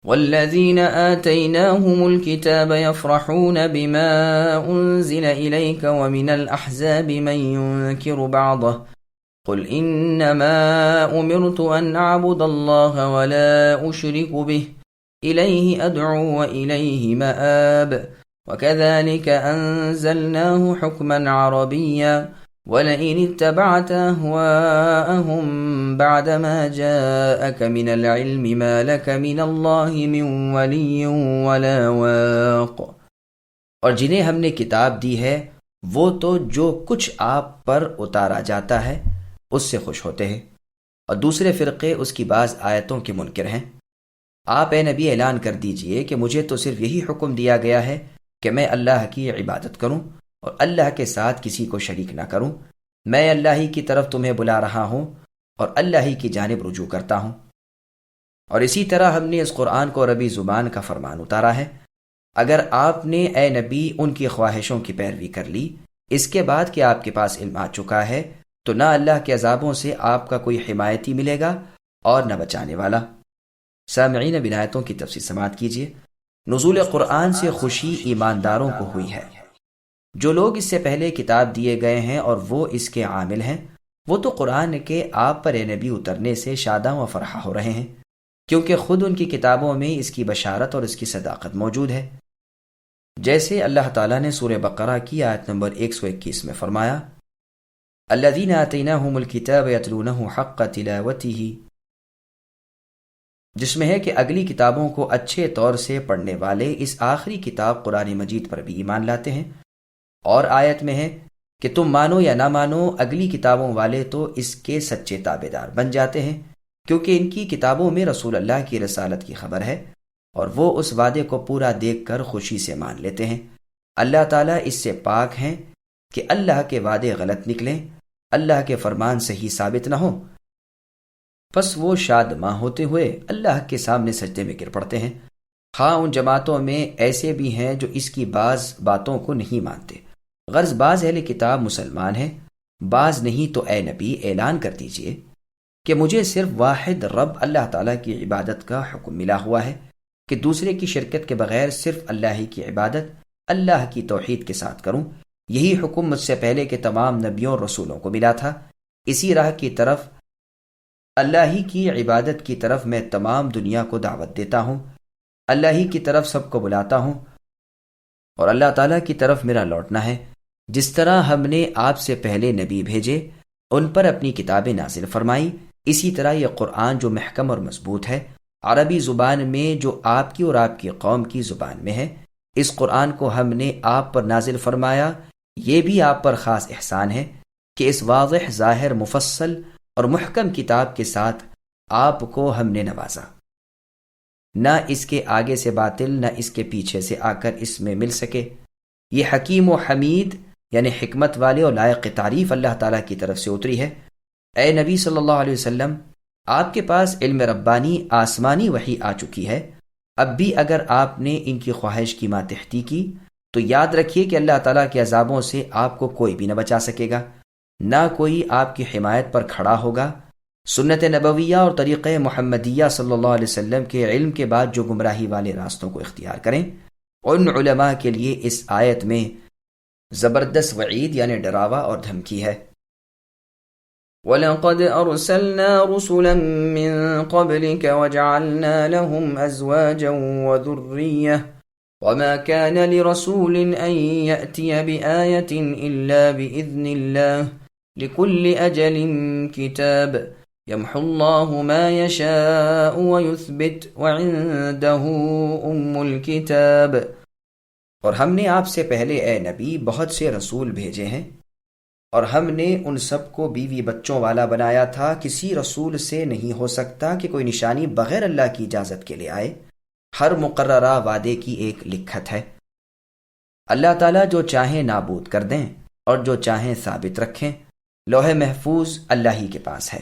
والذين آتيناهم الكتاب يفرحون بما أنزل إليك ومن الأحزاب من ينكر بعضه قل إنما أمرت أن أعبد الله ولا أشرك به إليه أدعو وإليه مآب وكذلك أنزلناه حكما عربيا وَلَئِنِ اتَّبَعْتَ أَهْوَاءَهُمْ بَعْدَمَا جَاءَكَ مِنَ الْعِلْمِ مَا لَكَ مِنَ اللَّهِ مِنْ وَلِيٍّ وَلَا وَاقٍ۔ اور جنہیں ہم نے کتاب دی ہے وہ تو جو کچھ آپ پر اتارا جاتا ہے اس سے خوش ہوتے ہیں، اور دوسرے فرقے اس کی بعض آیتوں کے منکر ہیں۔ آپ اے نبی اعلان کر دیجئے کہ مجھے تو صرف یہی حکم دیا گیا ہے کہ میں اللہ کی عبادت کروں اور اللہ کے ساتھ کسی کو شریک نہ کروں۔ میں اللہ ہی کی طرف تمہیں بلا رہا ہوں اور اللہ ہی کی جانب رجوع کرتا ہوں۔ اور اسی طرح ہم نے اس قرآن کو عربی زبان کا فرمان اتارا ہے۔ اگر آپ نے اے نبی ان کی خواہشوں کی پیروی کر لی اس کے بعد کہ آپ کے پاس علم آ چکا ہے تو نہ اللہ کے عذابوں سے آپ کا کوئی حمایتی ملے گا اور نہ بچانے والا۔ سامعین، اب آیتوں کی تفصیل سماعت کیجیے۔ نزول قرآن سے خوشی ایمانداروں کو ہوئی ہے۔ جو لوگ اس سے پہلے کتاب دیے گئے ہیں اور وہ اس کے عامل ہیں، وہ تو قرآن کے آپ پر اے نبی اترنے سے شاداں و فرحاں ہو رہے ہیں، کیونکہ خود ان کی کتابوں میں اس کی بشارت اور اس کی صداقت موجود ہے۔ جیسے اللہ تعالیٰ نے سورہ بقرہ کی آیت نمبر 121 میں فرمایا، الذین آتیناہم الکتاب یتلونہ حق تلاوتہ، جس میں ہے کہ اگلی کتابوں کو اچھے طور سے پڑھنے والے اس آخری کتاب قرآن مجید پر بھی ایمان لاتے ہیں۔ اور آیت میں ہے کہ تم مانو یا نہ مانو اگلی کتابوں والے تو اس کے سچے تابع دار بن جاتے ہیں، کیونکہ ان کی کتابوں میں رسول اللہ کی رسالت کی خبر ہے اور وہ اس وعدے کو پورا دیکھ کر خوشی سے مان لیتے ہیں۔ اللہ تعالیٰ اس سے پاک ہیں کہ اللہ کے وعدے غلط نکلیں، اللہ کے فرمان صحیح ثابت نہ ہوں، پس وہ شادماں ہوتے ہوئے اللہ کے سامنے سجدے میں گر پڑتے ہیں۔ ہاں، ان جماعتوں میں ایسے بھی ہیں جو اس کی بعض باتوں کو نہیں مانتے، غرض بعض اہل کتاب مسلمان ہیں، بعض نہیں۔ تو اے نبی اعلان کر دیجئے کہ مجھے صرف واحد رب اللہ تعالیٰ کی عبادت کا حکم ملا ہوا ہے کہ دوسرے کی شرکت کے بغیر صرف اللہ ہی کی عبادت، اللہ کی توحید کے ساتھ کروں۔ یہی حکم مجھ سے پہلے کے تمام نبیوں اور رسولوں کو ملا تھا۔ اسی راہ کی طرف، اللہ ہی کی عبادت کی طرف میں تمام دنیا کو دعوت دیتا ہوں، اللہ ہی کی طرف سب کو بلاتا ہوں، اور اللہ تعالیٰ کی طرف میرا لوٹنا ہے۔ جس طرح ہم نے آپ سے پہلے نبی بھیجے، ان پر اپنی کتابیں نازل فرمائی، اسی طرح یہ قرآن جو محکم اور مضبوط ہے، عربی زبان میں جو آپ کی اور آپ کی قوم کی زبان میں ہے، اس قرآن کو ہم نے آپ پر نازل فرمایا۔ یہ بھی آپ پر خاص احسان ہے کہ اس واضح، ظاہر، مفصل اور محکم کتاب کے ساتھ آپ کو ہم نے نوازا۔ نہ اس کے آگے سے باطل نہ اس کے پیچھے سے آ کر اس میں مل سکے۔ یہ حکیم و حمید یعنی حکمت والے اور لائق تعریف اللہ تعالیٰ کی طرف سے اتری ہے۔ اے نبی صلی اللہ علیہ وسلم، آپ کے پاس علم ربانی آسمانی وحی آ چکی ہے۔ اب بھی اگر آپ نے ان کی خواہش کی ماتحتی کی تو یاد رکھیے کہ اللہ تعالیٰ کے عذابوں سے آپ کو کوئی بھی نہ بچا سکے گا، نہ کوئی آپ کی حمایت پر کھڑا ہوگا۔ سنت نبویہ اور طریقہ محمدیہ صلی اللہ علیہ وسلم کے علم کے بعد جو گمراہی والے راستوں کو اختیار کریں، ان علماء کے لیے اس آیت میں زبردست وعید یعنی ڈراوا اور دھمکی ہے۔ وَلَقَدْ أَرْسَلْنَا رُسُلًا مِّن قَبْلِكَ وَجَعَلْنَا لَهُمْ أَزْوَاجًا وَذُرِّيَّةً وَمَا كَانَ لِرَسُولٍ أَن يَأْتِيَ بِآيَةٍ إِلَّا بِإِذْنِ اللَّهِ لِكُلِّ أَجَلٍ كِتَابٌ يَمْحُو اللَّهُ مَا يَشَاءُ وَيُثْبِتُ وَعِندَهُ أُمُّ الْكِتَابِ۔ اور ہم نے آپ سے پہلے اے نبی بہت سے رسول بھیجے ہیں، اور ہم نے ان سب کو بیوی بچوں والا بنایا تھا۔ کسی رسول سے نہیں ہو سکتا کہ کوئی نشانی بغیر اللہ کی اجازت کے لے آئے۔ ہر مقررہ وعدے کی ایک لکھت ہے۔ اللہ تعالیٰ جو چاہیں نابود کر دیں اور جو چاہیں ثابت رکھیں، لوح محفوظ اللہ ہی کے پاس ہے۔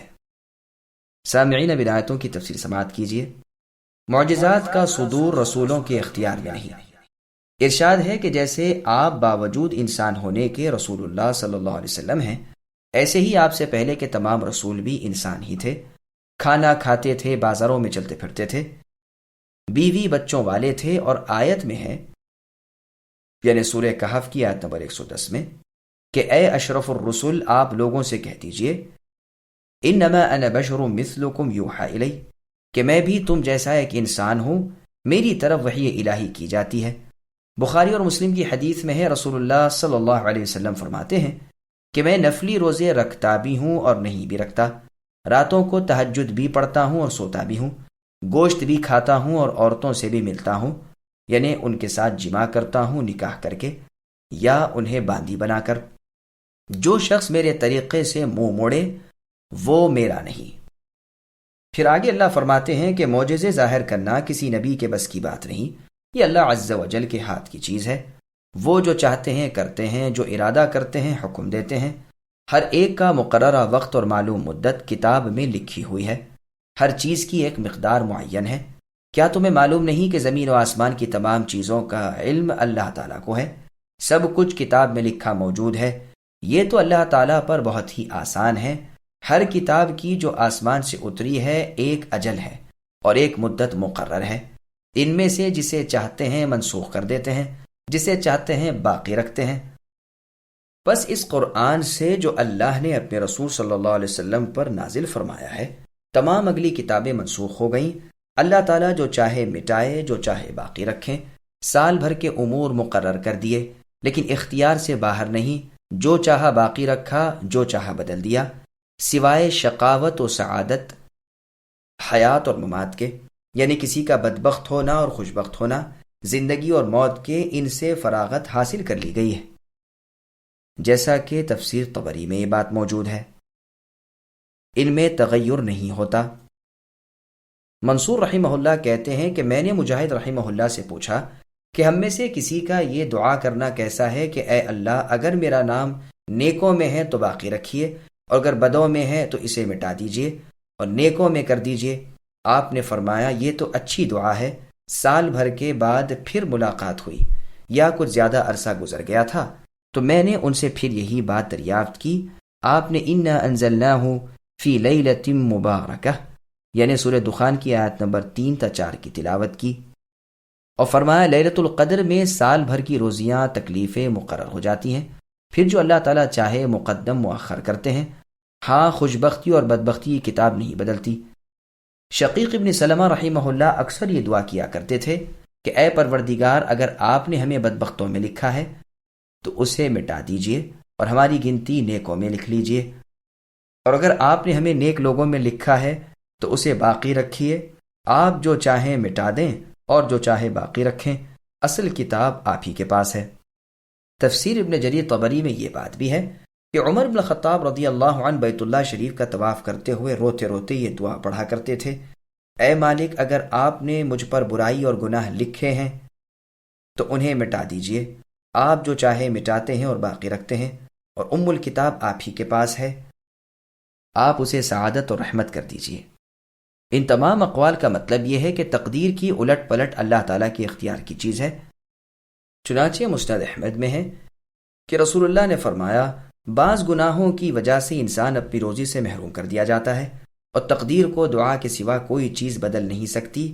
سامعین، اب آیتوں کی تفسیر سماعت کیجیے۔ معجزات کا صدور رسولوں کے اختیار میں نہیں۔ ارشاد ہے کہ جیسے آپ باوجود انسان ہونے کے رسول اللہ صلی اللہ علیہ وسلم ہیں، ایسے ہی آپ سے پہلے کے تمام رسول بھی انسان ہی تھے، کھانا کھاتے تھے، بازاروں میں چلتے پھرتے تھے، بیوی بچوں والے تھے، اور آیت میں ہے یعنی سورہ کہف کی آیت نمبر 110 میں کہ اے اشرف الرسل، آپ لوگوں سے کہہ دیجئے انما انا بشر مثلکم یوحى الی، کہ میں بھی تم جیسا ایک انسان ہوں، میری طرف وحی الہی کی جاتی ہے۔ بخاری اور مسلم کی حدیث میں ہے، رسول اللہ صلی اللہ علیہ وسلم فرماتے ہیں کہ میں نفلی روزے رکھتا بھی ہوں اور نہیں بھی رکھتا، راتوں کو تہجد بھی پڑھتا ہوں اور سوتا بھی ہوں، گوشت بھی کھاتا ہوں اور عورتوں سے بھی ملتا ہوں، یعنی ان کے ساتھ جماع کرتا ہوں نکاح کر کے یا انہیں باندی بنا کر۔ جو شخص میرے طریقے سے منہ موڑے وہ میرا نہیں۔ پھر آگے اللہ فرماتے ہیں کہ معجزے ظاہر کرنا کسی نبی کے بس کی بات نہیں، یہ اللہ عز و جل کے ہاتھ کی چیز ہے، وہ جو چاہتے ہیں کرتے ہیں، جو ارادہ کرتے ہیں حکم دیتے ہیں۔ ہر ایک کا مقررہ وقت اور معلوم مدت کتاب میں لکھی ہوئی ہے، ہر چیز کی ایک مقدار معین ہے۔ کیا تمہیں معلوم نہیں کہ زمین و آسمان کی تمام چیزوں کا علم اللہ تعالیٰ کو ہے؟ سب کچھ کتاب میں لکھا موجود ہے۔ یہ تو اللہ تعالیٰ پر بہت ہی آسان ہے۔ ہر کتاب کی جو آسمان سے اتری ہے ایک اجل ہے اور ایک مدت مقرر ہے، ان میں سے جسے چاہتے ہیں منسوخ کر دیتے ہیں، جسے چاہتے ہیں باقی رکھتے ہیں۔ بس اس قرآن سے جو اللہ نے اپنے رسول صلی اللہ علیہ وسلم پر نازل فرمایا ہے، تمام اگلی کتابیں منسوخ ہو گئیں۔ اللہ تعالیٰ جو چاہے مٹائے، جو چاہے باقی رکھیں۔ سال بھر کے امور مقرر کر دیے، لیکن اختیار سے باہر نہیں، جو چاہا باقی رکھا، جو چاہا بدل دیا، سوائے شقاوت و سعادت، حیات اور ممات کے، یعنی کسی کا بدبخت ہونا اور خوشبخت ہونا، زندگی اور موت کے، ان سے فراغت حاصل کر لی گئی ہے، جیسا کہ تفسیر طبری میں یہ بات موجود ہے۔ ان میں تغیر نہیں ہوتا۔ منصور رحمہ اللہ کہتے ہیں کہ میں نے مجاہد رحمہ اللہ سے پوچھا کہ ہم میں سے کسی کا یہ دعا کرنا کیسا ہے کہ اے اللہ، اگر میرا نام نیکوں میں ہے تو باقی رکھیے، اور اگر بدوں میں ہے تو اسے مٹا دیجئے اور نیکوں میں کر دیجئے۔ آپ نے فرمایا یہ تو اچھی دعا ہے۔ سال بھر کے بعد پھر ملاقات ہوئی یا کچھ زیادہ عرصہ گزر گیا تھا تو میں نے ان سے پھر یہی بات دریافت کی۔ آپ نے انا انزلناہ فی لیلۃ مبارکہ یعنی سورہ دخان کی آیت نمبر 3 تا 4 کی تلاوت کی اور فرمایا لیلۃ القدر میں سال بھر کی روزیاں تکلیفیں مقرر ہو جاتی ہیں، پھر جو اللہ تعالیٰ چاہے مقدم مؤخر کرتے ہیں۔ ہاں، خوشبختی اور بدبختی کی کتاب نہیں بدلتی۔ شقیق ابن سلمہ رحمہ اللہ اکثر یہ دعا کیا کرتے تھے کہ اے پروردگار، اگر آپ نے ہمیں بدبختوں میں لکھا ہے تو اسے مٹا دیجئے اور ہماری گنتی نیکوں میں لکھ لیجئے، اور اگر آپ نے ہمیں نیک لوگوں میں لکھا ہے تو اسے باقی رکھیے۔ آپ جو چاہیں مٹا دیں اور جو چاہے باقی رکھیں، اصل کتاب آپ ہی کے پاس ہے۔ تفسیر ابن جریر طبری میں یہ بات بھی ہے کہ عمر بن الخطاب رضی اللہ عنہ بیت اللہ شریف کا طواف کرتے ہوئے روتے روتے یہ دعا پڑھا کرتے تھے، اے مالک، اگر آپ نے مجھ پر برائی اور گناہ لکھے ہیں تو انہیں مٹا دیجئے۔ آپ جو چاہے مٹاتے ہیں اور باقی رکھتے ہیں، اور ام الکتاب آپ ہی کے پاس ہے، آپ اسے سعادت اور رحمت کر دیجئے۔ ان تمام اقوال کا مطلب یہ ہے کہ تقدیر کی الٹ پلٹ اللہ تعالیٰ کے اختیار کی چیز ہے۔ چنانچہ مسند احمد میں ہے کہ رسول اللہ نے فرمایا بعض گناہوں کی وجہ سے انسان اپنی روزی سے محروم کر دیا جاتا ہے، اور تقدیر کو دعا کے سوا کوئی چیز بدل نہیں سکتی،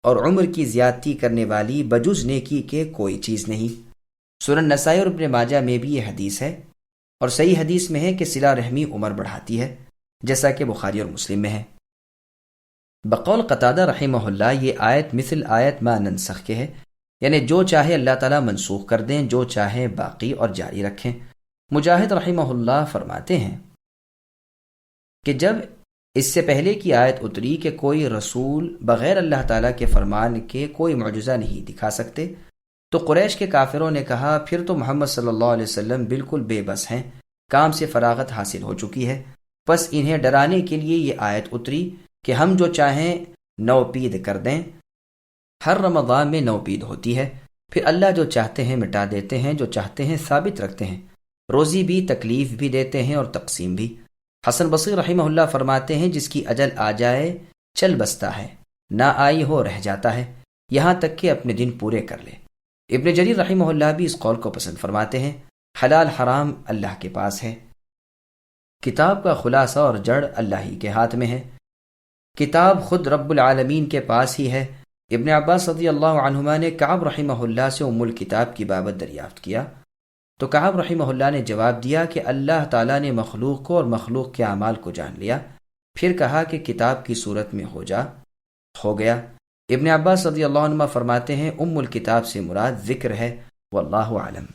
اور عمر کی زیادتی کرنے والی بجز نیکی کے کوئی چیز نہیں۔ سنن نسائی اور ابن ماجہ میں بھی یہ حدیث ہے، اور صحیح حدیث میں ہے کہ صلہ رحمی عمر بڑھاتی ہے، جیسا کہ بخاری اور مسلم میں ہے۔ بقول قتادہ رحمہ اللہ یہ آیت مثل آیت ما ننسخ کے ہے، یعنی جو چاہے اللہ تعالیٰ منسوخ کر دیں، جو چاہے باقی اور جاری رکھیں۔ مجاہد رحمہ اللہ فرماتے ہیں کہ جب اس سے پہلے کی آیت اتری کہ کوئی رسول بغیر اللہ تعالیٰ کے فرمان کے کوئی معجزہ نہیں دکھا سکتے، تو قریش کے کافروں نے کہا پھر تو محمد صلی اللہ علیہ وسلم بالکل بے بس ہیں، کام سے فراغت حاصل ہو چکی ہے۔ بس انہیں ڈرانے کے لیے یہ آیت اتری کہ ہم جو چاہیں نوپید کر دیں۔ ہر رمضان میں نوپید ہوتی ہے، پھر اللہ جو چاہتے ہیں مٹا دیتے ہیں، جو چاہتے ہیں ثابت رکھتے ہیں، روزی بھی تکلیف بھی دیتے ہیں اور تقسیم بھی۔ حسن بصری رحمہ اللہ فرماتے ہیں جس کی اجل آ جائے چل بستا ہے، نہ آئی ہو رہ جاتا ہے، یہاں تک کہ اپنے دن پورے کر لے۔ ابن جریر رحمہ اللہ بھی اس قول کو پسند فرماتے ہیں، حلال حرام اللہ کے پاس ہے، کتاب کا خلاصہ اور جڑ اللہ ہی کے ہاتھ میں ہے، کتاب خود رب العالمین کے پاس ہی ہے، ابن عباس رضی اللہ عنہما نے کعب رحمہ اللہ سے ام الکتاب کی بابت دریافت کیا تو کعب رحمہ اللہ نے جواب دیا کہ اللہ تعالیٰ نے مخلوق کو اور مخلوق کے اعمال کو جان لیا، پھر کہا کہ کتاب کی صورت میں ہو گیا۔ ابن عباس رضی اللہ عنہ فرماتے ہیں ام الکتاب سے مراد ذکر ہے، واللہ اعلم۔